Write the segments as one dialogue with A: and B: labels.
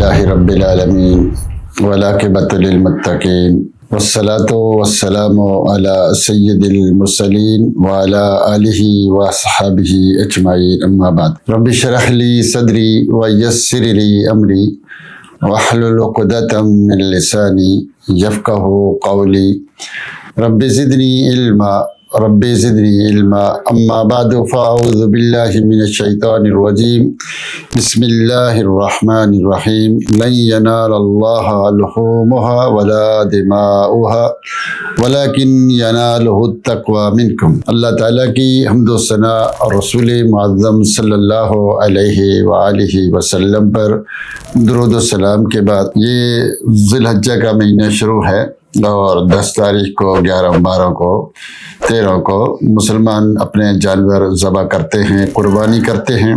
A: للہ رب العالمین والعاقبۃ للمتقین والصلاۃ والسلام علی سید المرسلین وعلی آلہ وصحبہ اجمعین، اما بعد۔ رب اشرح لی صدری ویسر لی امری واحلل عقدۃ من لسانی یفقہوا قولی رب زدنی علما اما بعد فاعوذ باللہ من الشیطان الرجیم بسم اللہ الرحمن الرحیم لن ینال اللہ لحومها ولا دماؤها ولکن ینالہ التقوی منکم۔ اللہ تعالیٰ کی حمد و ثنا اور رسول معظم صلی اللہ علیہ وآلہ وسلم پر درود و سلام کے بعد، یہ ذی الحجہ کا مہینہ شروع ہے اور 10 تاریخ کو، 11، 12 کو، 13 کو مسلمان اپنے جانور ذبح کرتے ہیں، قربانی کرتے ہیں،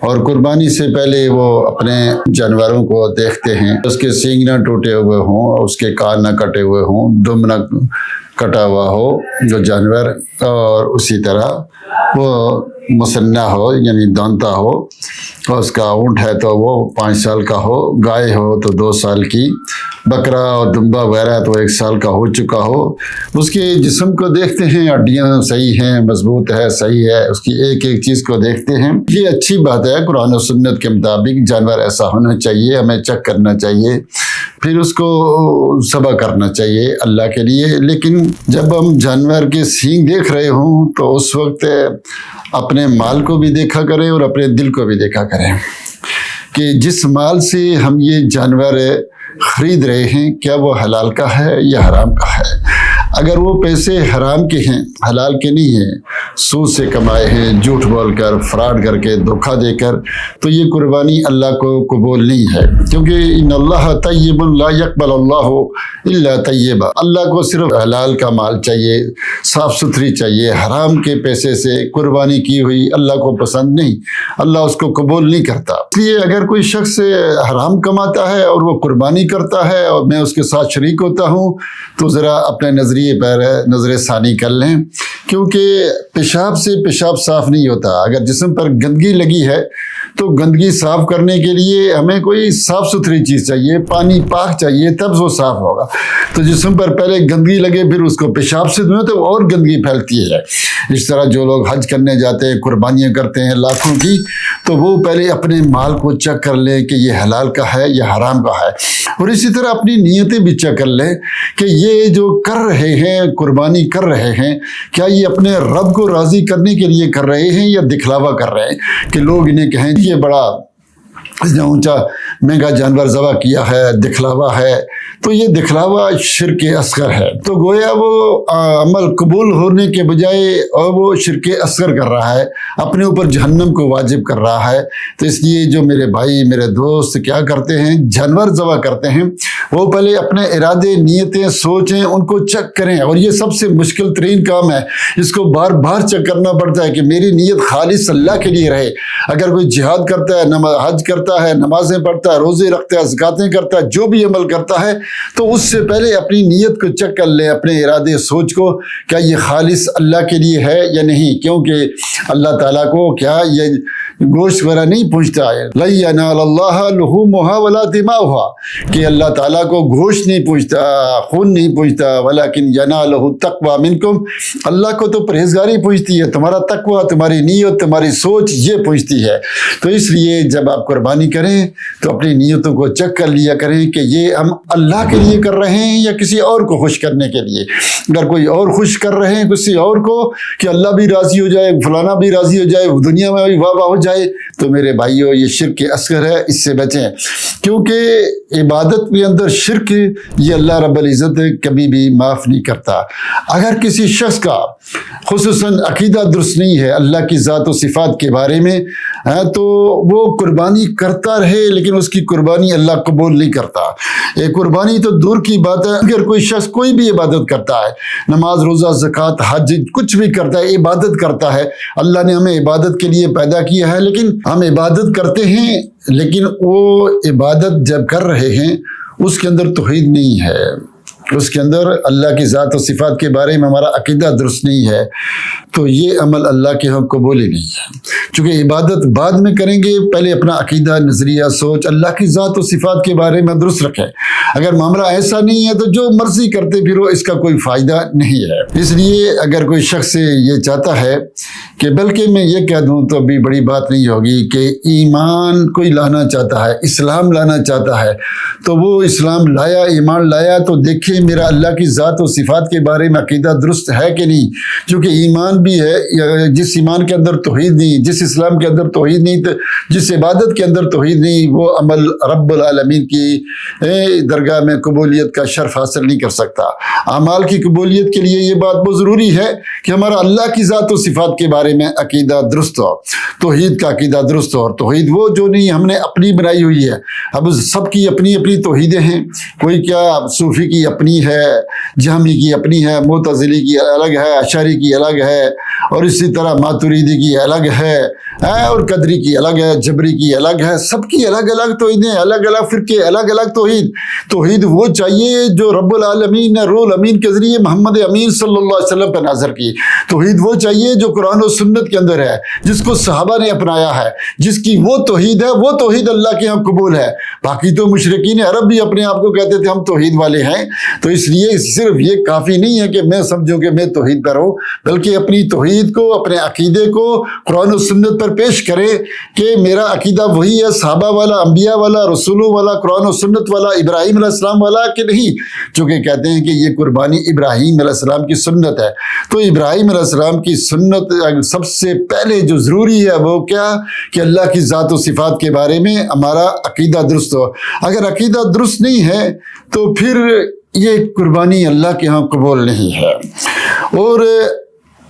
A: اور قربانی سے پہلے وہ اپنے جانوروں کو دیکھتے ہیں، اس کے سینگ نہ ٹوٹے ہوئے ہوں، اس کے کان نہ کٹے ہوئے ہوں، دم نہ کٹا ہوا ہو جو جانور، اور اسی طرح وہ مسنہ ہو یعنی دانتا ہو، اور اس کا اونٹ ہے تو وہ 5 سال کا ہو، گائے ہو تو 2 سال کی، بکرا اور دمبا وغیرہ تو 1 سال کا ہو چکا ہو۔ اس کے جسم کو دیکھتے ہیں، ہڈیاں صحیح ہیں، مضبوط ہے، صحیح ہے، اس کی ایک ایک چیز کو دیکھتے ہیں۔ یہ اچھی بات ہے، قرآن و سنت کے مطابق جانور ایسا ہونا چاہیے، ہمیں چیک کرنا چاہیے، پھر اس کو ذبح کرنا چاہیے اللہ کے لیے۔ لیکن جب ہم جانور کے سینگ دیکھ رہے ہوں تو اس وقت اپنے مال کو بھی دیکھا کریں اور اپنے دل کو بھی دیکھا کریں کہ جس مال سے ہم یہ جانور خرید رہے ہیں کیا وہ حلال کا ہے یا حرام کا ہے۔ اگر وہ پیسے حرام کے ہیں، حلال کے نہیں ہیں، سود سے کمائے ہیں، جھوٹ بول کر، فراڈ کر کے، دھوکہ دے کر، تو یہ قربانی اللہ کو قبول نہیں ہے، کیونکہ ان اللہ طیب لا یقبل اللہ الا طیبا۔ اللہ کو صرف حلال کا مال چاہیے، صاف ستھری چاہیے۔ حرام کے پیسے سے قربانی کی ہوئی اللہ کو پسند نہیں، اللہ اس کو قبول نہیں کرتا۔ اس لیے اگر کوئی شخص حرام کماتا ہے اور وہ قربانی کرتا ہے اور میں اس کے ساتھ شریک ہوتا ہوں تو ذرا اپنے نظریے پر نظر ثانی کر لیں، کیونکہ پیشاب سے پیشاب صاف نہیں ہوتا۔ اگر جسم پر گندگی لگی ہے تو گندگی صاف کرنے کے لیے ہمیں کوئی صاف ستھری چیز چاہیے، پانی پاک چاہیے، تب وہ صاف ہوگا۔ تو جسم پر پہلے گندگی لگے پھر اس کو پیشاب سے دھوئیں تو اور گندگی پھیلتی ہے۔ اس طرح جو لوگ حج کرنے جاتے ہیں، قربانیاں کرتے ہیں لاکھوں کی، تو وہ پہلے اپنے مال کو چیک کر لیں کہ یہ حلال کا ہے یا حرام کا ہے، اور اسی طرح اپنی نیتیں بھی چیک کر لیں کہ یہ جو کر رہے ہیں، قربانی کر رہے ہیں، کیا یہ اپنے رب کو راضی کرنے کے لیے کر رہے ہیں یا دکھلاوا کر رہے ہیں کہ لوگ انہیں کہیں یہ بڑا اونچا مہنگا جانور ذبح کیا ہے، دکھلاوا ہے۔ تو یہ دکھلاوا شرک اصغر ہے، تو گویا وہ عمل قبول ہونے کے بجائے اور وہ شرک اصغر کر رہا ہے، اپنے اوپر جہنم کو واجب کر رہا ہے۔ تو اس لیے جو میرے بھائی، میرے دوست کیا کرتے ہیں، جانور ذبح کرتے ہیں، وہ پہلے اپنے ارادے، نیتیں، سوچیں، ان کو چیک کریں، اور یہ سب سے مشکل ترین کام ہے۔ اس کو بار بار چیک کرنا پڑتا ہے کہ میری نیت خالص اللہ کے لیے رہے۔ اگر کوئی جہاد کرتا ہے، حج کرتا ہے، نمازیں پڑھتا ہے، روزے رکھتا ہے، زکاتیں کرتا ہے، جو بھی عمل کرتا ہے، تو اس سے پہلے اپنی نیت کو چیک کر لیں، اپنے ارادے، سوچ کو، کیا یہ خالص اللہ کے لیے ہے یا نہیں، کیونکہ اللہ تعالیٰ کو کیا یہ گوشت وغیرہ نہیں پوچھتا ہے، لَن يَنَالَ اللَّهَ لُحُومُهَا وَلَا دِمَاؤُهَا، کہ اللہ تعالیٰ کو گوشت نہیں پوچھتا، خون نہیں پوچھتا، وَلَكِنْ يَنَالُهُ التَّقْوَى مِنْكُمْ، اللہ کو تو پرہیزگاری پوچھتی ہے، تمہارا تقوی، تمہاری نیت، تمہاری سوچ یہ پوچھتی ہے۔ تو اس لیے جب آپ قربانی کریں تو اپنی نیتوں کو چیک کر لیا کریں کہ یہ ہم اللہ کے لیے کر رہے ہیں یا کسی اور کو خوش کرنے کے لیے۔ اگر کوئی اور خوش کر رہے ہیں کسی اور کو کہ اللہ بھی راضی ہو جائے، فلانا بھی راضی ہو جائے، دنیا میں بھی واہ واہ ہو جائے، تو میرے بھائیوں یہ شرک اصغر ہے، اس سے بچیں، کیونکہ عبادت کے اندر شرک یہ اللہ رب العزت کبھی بھی معاف نہیں کرتا۔ اگر کسی شخص کا خصوصاً عقیدہ درست نہیں ہے اللہ کی ذات و صفات کے بارے میں، تو وہ قربانی کرتا رہے لیکن اس کی قربانی اللہ قبول نہیں کرتا۔ یہ قربانی تو دور کی بات ہے، اگر کوئی شخص کوئی بھی عبادت کرتا ہے، نماز، روزہ، زکوٰۃ، حج، کچھ بھی کرتا ہے، عبادت کرتا ہے، اللہ نے ہمیں عبادت کے لیے پیدا کیا ہے، لیکن ہم عبادت کرتے ہیں، لیکن وہ عبادت جب کر رہے ہیں اس کے اندر توحید نہیں ہے، اس کے اندر اللہ کی ذات و صفات کے بارے میں ہمارا عقیدہ درست نہیں ہے تو یہ عمل اللہ کے ہاں قبول ہی نہیں ہے. چونکہ عبادت بعد میں کریں گے، پہلے اپنا عقیدہ، نظریہ، سوچ اللہ کی ذات و صفات کے بارے میں درست رکھیں. اگر معاملہ ایسا نہیں ہے تو جو مرضی کرتے پھرو، اس کا کوئی فائدہ نہیں ہے. اس لیے اگر کوئی شخص یہ چاہتا ہے کہ بلکہ میں یہ کہہ دوں تو بھی بڑی بات نہیں ہوگی کہ ایمان کوئی لانا چاہتا ہے، اسلام لانا چاہتا ہے، تو وہ اسلام لایا، ایمان لایا تو دیکھیں میرا اللہ کی ذات و صفات کے بارے میں عقیدہ درست ہے کہ نہیں. کیونکہ ایمان بھی ہے، جس ایمان کے اندر توحید نہیں، جس اسلام کے اندر توحید نہیں، جس عبادت کے اندر توحید نہیں، وہ عمل رب العالمین کی درگاہ میں قبولیت کا شرف حاصل نہیں کر سکتا. اعمال کی قبولیت کے لیے یہ بات بہت ضروری ہے کہ ہمارا اللہ کی ذات و صفات کے بارے میں عقیدہ درست ہو، توحید کا عقیدہ درست ہو. اور توحید وہ جو نہیں ہم نے اپنی بنائی ہوئی ہے. اب سب کی اپنی اپنی توحیدیں ہیں. کوئی کیا صوفی کی اپنی ہے، جہمی کی اپنی ہے، معتزلی کی الگ ہے، اشعری کی الگ ہے، اور اسی طرح ماتریدی کی الگ ہے، اور قدری کی الگ ہے، جبری کی الگ ہے. سب کی الگ الگ توحیدیں، الگ الگ فرقے، الگ الگ توحید. توحید وہ چاہیے جو رب العالمین نے روح الامین کے ذریعے محمد امین صلی اللہ علیہ وسلم پہ نازل کی. توحید وہ چاہیے جو قرآن و سنت کے اندر ہے، جس کو صحابہ نے اپنایا ہے، جس کی وہ توحید ہے، وہ توحید اللہ کے ہاں قبول ہے. باقی تو مشرکین عرب بھی اپنے آپ کو کہتے تھے ہم توحید والے ہیں. تو اس لیے صرف یہ کافی نہیں ہے کہ میں سمجھوں کہ میں توحید پر ہوں، بلکہ اپنی توحید کو، اپنے عقیدے کو قرآن و سنت پر پیش کرے کہ میرا عقیدہ وہی ہے صحابہ والا، انبیاء والا، رسولوں والا، قرآن و سنت والا، ابراہیم علیہ السلام والا کہ نہیں. چونکہ کہتے ہیں کہ یہ قربانی ابراہیم علیہ السلام کی سنت ہے. تو ابراہیم علیہ السلام کی سنت سب سے پہلے جو ضروری ہے وہ کیا کہ اللہ کی ذات و صفات کے بارے میں ہمارا عقیدہ درست ہو. اگر عقیدہ درست نہیں ہے تو پھر یہ قربانی اللہ کے ہاں قبول نہیں ہے. اور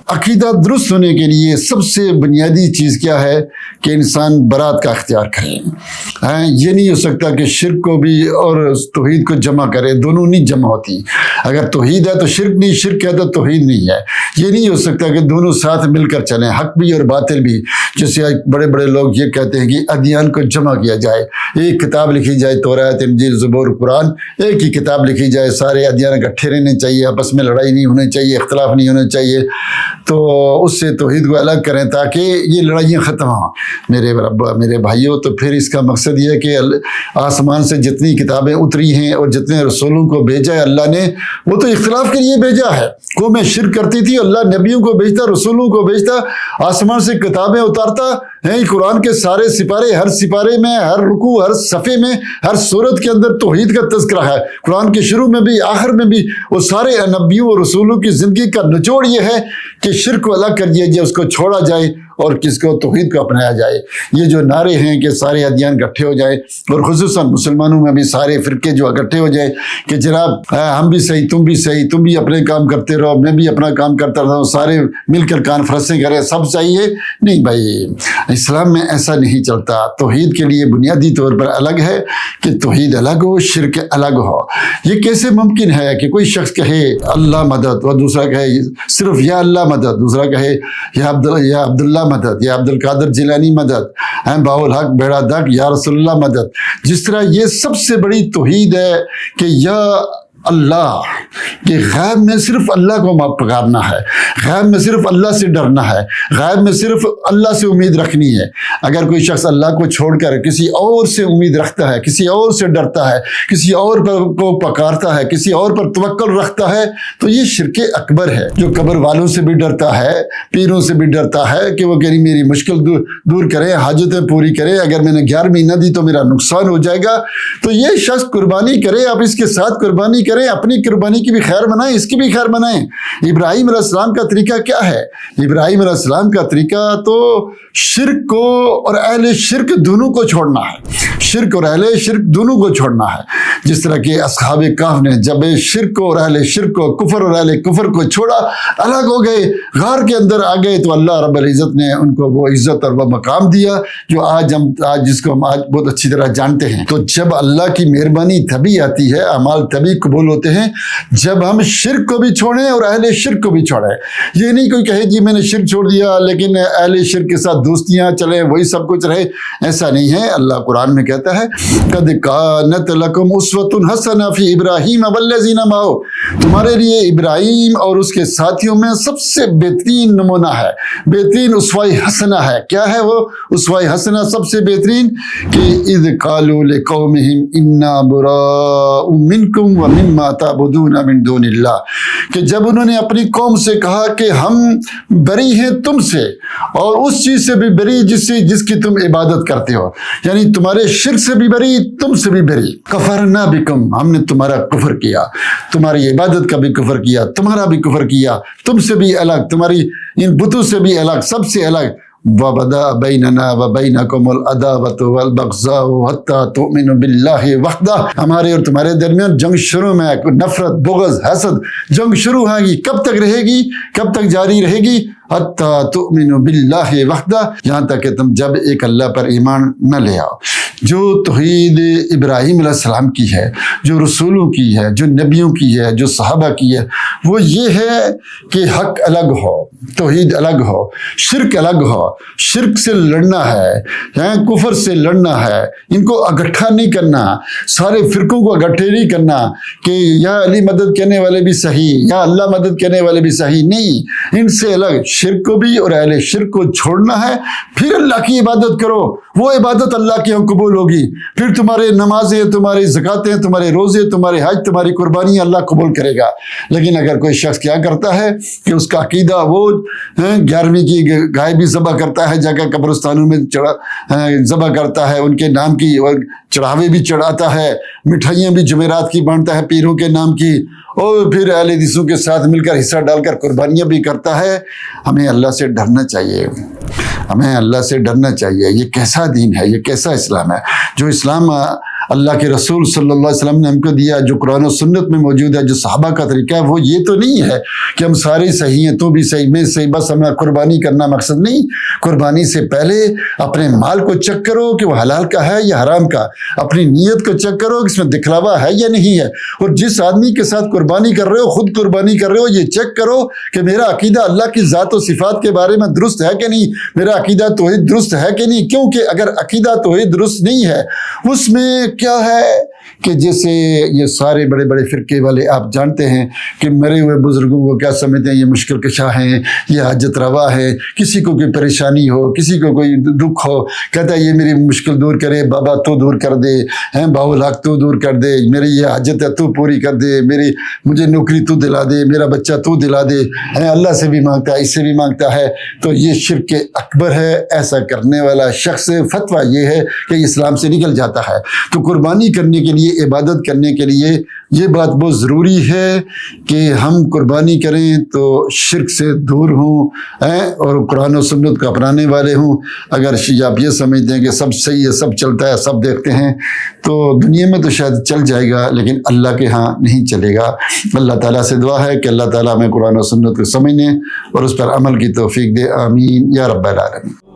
A: عقیدہ درست ہونے کے لیے سب سے بنیادی چیز کیا ہے کہ انسان برات کا اختیار کرے. یہ نہیں ہو سکتا کہ شرک کو بھی اور توحید کو جمع کرے، دونوں نہیں جمع ہوتی. اگر توحید ہے تو شرک نہیں، شرک ہے تو توحید نہیں ہے. یہ نہیں ہو سکتا کہ دونوں ساتھ مل کر چلیں، حق بھی اور باطل بھی. جیسے بڑے بڑے لوگ یہ کہتے ہیں کہ ادیان کو جمع کیا جائے، ایک کتاب لکھی جائے، توراۃ، انجیل، زبور، قرآن، ایک ہی کتاب لکھی جائے، سارے ادیان اکٹھے رہنے چاہیے، آپس میں لڑائی نہیں ہونی چاہیے، اختلاف نہیں ہونا چاہیے. تو اس سے توحید کو الگ کریں تاکہ یہ لڑائیاں ختم ہوں. میرے بھائیوں، تو پھر اس کا مقصد یہ ہے کہ آسمان سے جتنی کتابیں اتری ہیں اور جتنے رسولوں کو بھیجا ہے اللہ نے، وہ تو اختلاف کے لیے بھیجا ہے. قومیں شرک کرتی تھی، اللہ نبیوں کو بھیجتا، رسولوں کو بھیجتا، آسمان سے کتابیں اتارتا ہے. قرآن کے سارے سپارے، ہر سپارے میں، ہر رکوع، ہر صفحے میں، ہر سورت کے اندر توحید کا تذکرہ ہے. قرآن کے شروع میں بھی، آخر میں بھی. وہ سارے نبیوں اور رسولوں کی زندگی کا نچوڑ یہ ہے کہ شرک کو الگ کر دیا جائے، اس کو چھوڑا جائے اور کس کو توحید کو اپنایا جائے. یہ جو نعرے ہیں کہ سارے ادیان اکٹھے ہو جائیں، اور خصوصاً مسلمانوں میں بھی سارے فرقے جو اکٹھے ہو جائیں کہ جناب ہم بھی صحیح، تم بھی صحیح، تم بھی اپنے کام کرتے رہو، میں بھی اپنا کام کرتا رہوں، سارے مل کر کانفرنسیں کریں، سب چاہیے. نہیں بھائی، اسلام میں ایسا نہیں چلتا. توحید کے لیے بنیادی طور پر الگ ہے کہ توحید الگ ہو، شرک الگ ہو. یہ کیسے ممکن ہے کہ کوئی شخص کہے اللہ مدد اور دوسرا کہے صرف یا اللہ مدد، دوسرا کہے یا عبداللہ مدد، یا عبد القادر جیلانی مدد، باؤ الحق بیڑا دک، یا رسول اللہ مدد. جس طرح یہ سب سے بڑی توحید ہے کہ یا اللہ، کہ غیب میں صرف اللہ کو پکارنا ہے، غیب میں صرف اللہ سے ڈرنا ہے، غیب میں صرف اللہ سے امید رکھنی ہے. اگر کوئی شخص اللہ کو چھوڑ کر کسی اور سے امید رکھتا ہے، کسی اور سے ڈرتا ہے، کسی اور کو پکارتا ہے، کسی اور پر توکل رکھتا ہے، تو یہ شرک اکبر ہے. جو قبر والوں سے بھی ڈرتا ہے، پیروں سے بھی ڈرتا ہے کہ وہ کہیں میری مشکل دور کرے، حاجتیں پوری کرے، اگر میں نے 11ویں نہ دی تو میرا نقصان ہو جائے گا، تو یہ شخص قربانی کرے، آپ اس کے ساتھ قربانی کریں، اپنی قربانی کی بھی خیر منائیں، اس کی بھی خیر منائیں. ابراہیم علیہ السلام کا طریقہ کیا ہے؟ ابراہیم علیہ السلام کا طریقہ تو شرک کو اور اہل شرک دونوں کو چھوڑنا ہے. شرک اور اہل شرک دونوں کو چھوڑنا ہے. جس طرح کہ اصحاب کہف نے جب شرک کو اور اہل شرک کو، کفر اور اہل کفر کو چھوڑا، الگ ہو گئے، غار کے اندر آ گئے، تو اللہ رب العزت نے ان کو وہ عزت اور وہ مقام دیا جو آج جس کو ہم آج بہت اچھی طرح جانتے ہیں. تو جب اللہ کی مہربانی تبھی آتی ہے، اعمال تبھی قبول ہوتے ہیں جب ہم شرک کو بھی چھوڑیں اور اہل شرک کو بھی چھوڑیں. یہ نہیں کوئی کہے جی میں نے شرک چھوڑ دیا لیکن اہل شرک کے ساتھ دوستیاں چلیں، وہی سب کچھ رہے. ایسا نہیں ہے. اللہ قرآن میں کہتا کہتا ہے قد کانت لکم اسوۃ حسنہ فی ابراہیم والذین معہ، تمہارے لیے ابراہیم اور اس کے ساتھیوں میں سب سے بہترین نمونہ ہے، بہترین اسوہ حسنہ ہے۔ کیا ہے وہ اسوہ حسنہ سب سے بہترین؟ کہ اذ قالوا لقومہم انا براء منکم ومما تعبدون من دون اللہ، کہ جب انہوں نے اپنی قوم سے کہا کہ ہم بری ہیں تم سے اور اس چیز سے بھی بری جس کی تم عبادت کرتے ہو، یعنی تمہارے شرک سے بھی بری، تم سے بھی بری۔ کفرنا بکم، ہم نے تمہارا کفر کیا، تمہاری عبادت کا بھی کفر کیا، تمہارا بھی کفر کیا، تم سے بھی الگ، تمہاری ان بتوں سے بھی الگ، سب سے الگ۔ وَبَدَأَ بَيْنَنَا وَبَيْنَكُمُ الْعَدَاوَةُ وَالْبَغْضَاءُ حَتَّى تُؤْمِنُوا بِاللَّهِ وَحْدَهُ، ہمارے اور تمہارے درمیان جنگ شروع میں، نفرت، بغض، حسد، جنگ شروع ہوگی۔ کب تک رہے گی؟ کب تک جاری رہے گی؟ حَتَّى تُؤْمِنُوا بِاللَّهِ وَحْدَهُ، یہاں تک کہ تم جب ایک اللہ پر ایمان نہ لے آؤ۔ جو توحید ابراہیم علیہ السلام کی ہے، جو رسولوں کی ہے، جو نبیوں کی ہے، جو صحابہ کی ہے، وہ یہ ہے کہ حق الگ ہو، توحید الگ ہو، شرک الگ ہو، شرک سے لڑنا ہے، کفر سے لڑنا ہے، ان کو اکٹھا نہیں کرنا، سارے فرقوں کو اکٹھے نہیں کرنا کہ یا علی مدد کرنے والے بھی صحیح، یا اللہ مدد کرنے والے بھی صحیح، نہیں، ان سے الگ، شرک کو بھی اور اہل شرک کو چھوڑنا ہے، پھر اللہ کی عبادت کرو، وہ عبادت اللہ کے ہاں قبول ہوگی، پھر تمہارے نمازیں، تمہاری زکاتیں، تمہارے روزے، تمہارے حج، تمہاری قربانی اللہ قبول کرے گا۔ لیکن اگر کوئی شخص کیا کرتا ہے کہ اس کا عقیدہ وہ 11ویں کی گائے بھی ذبح کرتا ہے، جا کر قبرستانوں میں ذبح کرتا ہے، ان کے نام کی چڑھاوے بھی چڑھاتا ہے، مٹھائیاں بھی جمعرات کی بانٹتا ہے پیروں کے نام کی، اور پھر اہل حدیثوں کے ساتھ مل کر حصہ ڈال کر قربانیاں بھی کرتا ہے۔ ہمیں اللہ سے ڈرنا چاہیے، ہمیں اللہ سے ڈرنا چاہیے۔ یہ کیسا دین ہے، یہ کیسا اسلام ہے؟ جو اسلام اللہ کے رسول صلی اللہ علیہ وسلم نے ہم کو دیا، جو قرآن و سنت میں موجود ہے، جو صحابہ کا طریقہ ہے، وہ یہ تو نہیں ہے کہ ہم سارے صحیح ہیں، تو بھی صحیح، میں صحیح، بس ہمیں قربانی کرنا مقصد نہیں۔ قربانی سے پہلے اپنے مال کو چیک کرو کہ وہ حلال کا ہے یا حرام کا، اپنی نیت کو چیک کرو کہ اس میں دکھلاوا ہے یا نہیں ہے، اور جس آدمی کے ساتھ قربانی کر رہے ہو، خود قربانی کر رہے ہو، یہ چیک کرو کہ میرا عقیدہ اللہ کی ذات و صفات کے بارے میں درست ہے کہ نہیں، میرا عقیدہ توحید درست ہے کہ نہیں۔ کیونکہ اگر عقیدہ توحید درست نہیں ہے، اس میں کیا ہے کہ جیسے یہ سارے بڑے بڑے فرقے والے آپ جانتے ہیں کہ مرے ہوئے بزرگوں کو کیا سمجھتے ہیں، یہ مشکل کشا ہیں، یہ حاجت روا ہے، کسی کو کوئی پریشانی ہو، کسی کو کوئی دکھ ہو، کہتا ہے یہ میری مشکل دور کرے، بابا تو دور کر دے، باول حق تو دور کر دے، میری یہ حاجت ہے تو پوری کر دے، مجھے نوکری تو دلا دے، میرا بچہ تو دلا دے، اللہ سے بھی مانگتا ہے، اس سے بھی مانگتا ہے، تو یہ شرک اکبر ہے۔ ایسا کرنے والا شخص فتویٰ یہ ہے کہ اسلام سے نکل جاتا ہے۔ تو قربانی کرنے کے لیے، عبادت کرنے کے لیے یہ بات بہت ضروری ہے کہ ہم قربانی کریں تو شرک سے دور ہوں اور قرآن و سنت کو اپنانے والے ہوں۔ اگر آپ یہ سمجھتے ہیں کہ سب صحیح ہے، سب چلتا ہے، سب دیکھتے ہیں، تو دنیا میں تو شاید چل جائے گا لیکن اللہ کے ہاں نہیں چلے گا۔ اللہ تعالیٰ سے دعا ہے کہ اللہ تعالیٰ ہمیں قرآن و سنت کو سمجھنے اور اس پر عمل کی توفیق دے، آمین یا رب العالمین۔